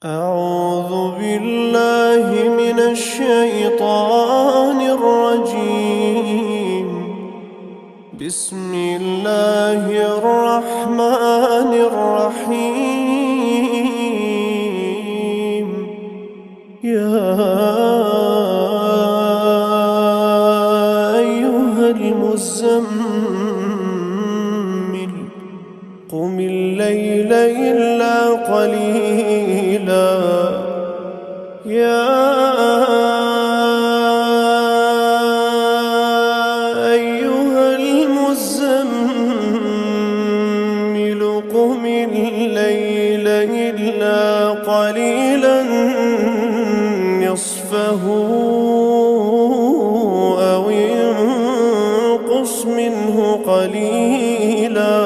أعوذ بالله من الشيطان الرجيم. بسم الله الرحمن الرحيم. يا أيها المزمل قم الليل إلا قليلا. يا أيها المزمل قم الليل إلا قليلا نصفه أو انقص منه قليلا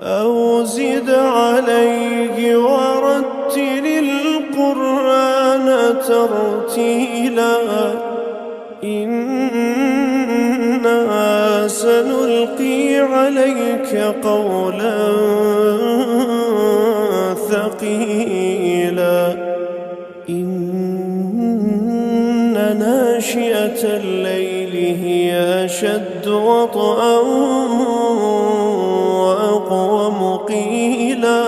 أو زد عليه ورتل القرآن ترتيلا. إنا سنلقي عليك قولا ثقيلا. إن ناشئة الليل هي أشد وطئا وأقوم قيلا.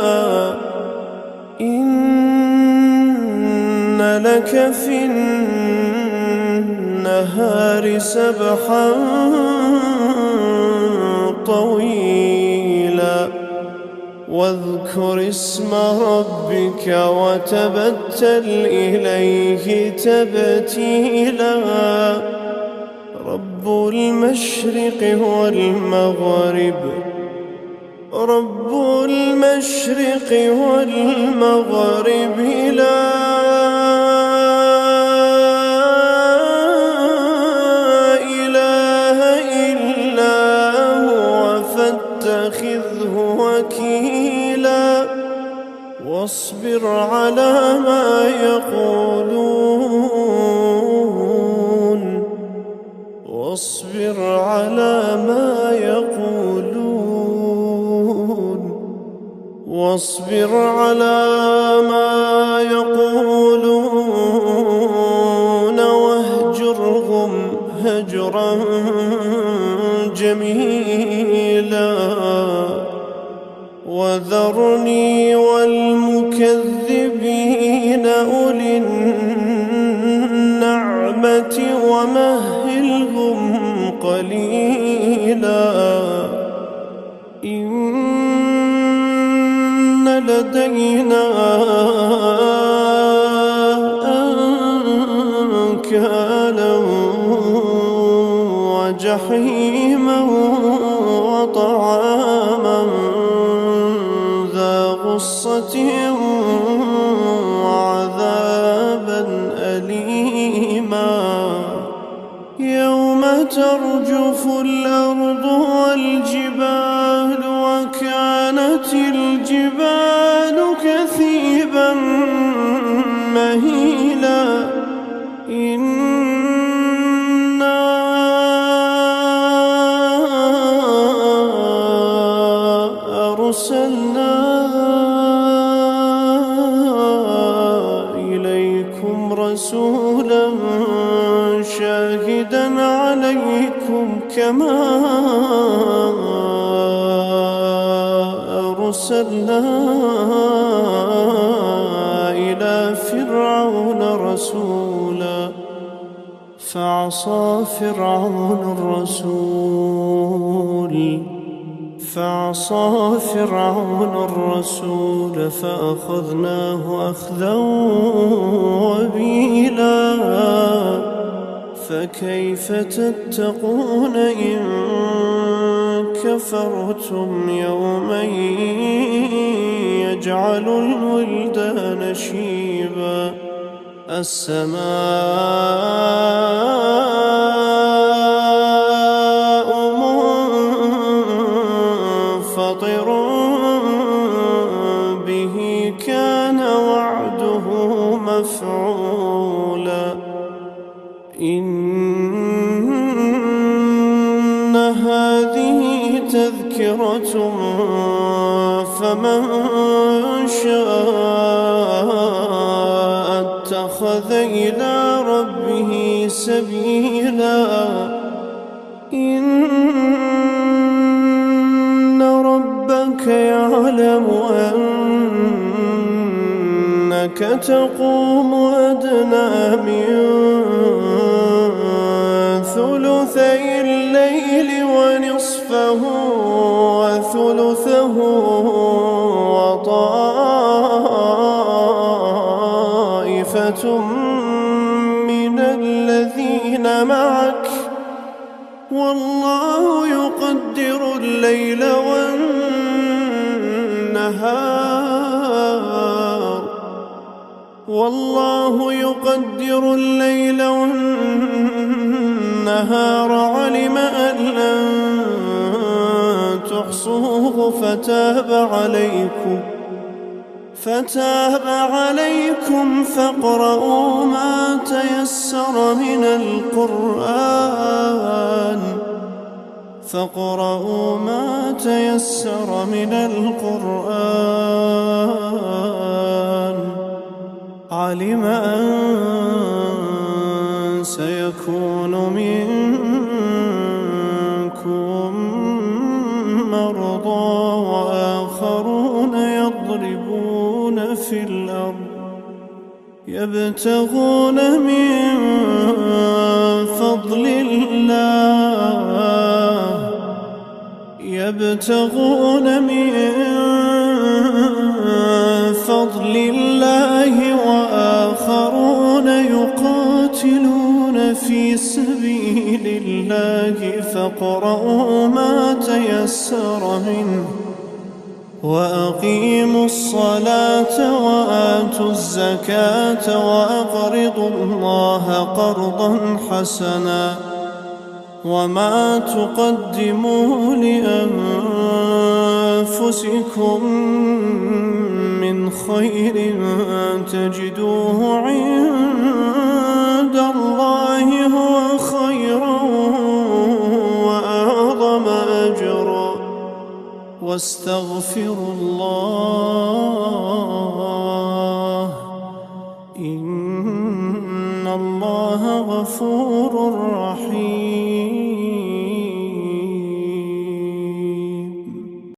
إن لك في النهار سبحا طويلا. واذكر اسم ربك وتبتل إليه تبتيلا. رب المشرق والمغرب لا إله إلا هو فاتخذه وكيلا. واصبر على ما يقولون واهجرهم هجرا جميلا. وذرني والمكذبين أولي النعمة ومهلهم قليلا. إن لدينا أنكالا وجحيما وطعاما ذا غصة وعذابا أليما. يوم ترجف الأرض والجبال وكانت الجبال كثيبا مهيلا. إنا أرسلنا إليكم رسولا شاهدا عليكم كما أرسلنا إلى فرعون رسولا فعصى فرعون الرسول فأخذناه أخذا وبيلا. فكيف تتقون إن كفرتم يوما يجعل الولدان شيبا. السماء منفطر به كان وعده مفعولا. إن هذه تذكرة فمن شاء واتخذ إلى ربه سبيلا إن ربك يعلم أنك تقوم أدنى من ثلثي الليل ونصفه وثلثه وطائفة من الذين معك والله يقدر الليل والنهار علم أن لن تحصوه فتاب عليكم فاقرؤوا ما تيسر من القرآن علم أن سيكون منكم مرضى وآخرون يضربون في الأرض يبتغون من فضل الله وآخرون يقاتلون في سبيل الله فاقرؤوا ما تيسر منه وأقيموا الصلاة وآتوا الزكاة وأقرضوا الله قرضا حسنا وما تقدموا لأنفسكم من خير تجدوه عند الله هو خيرا وأعظم أجرا واستغفروا الله إن الله غفور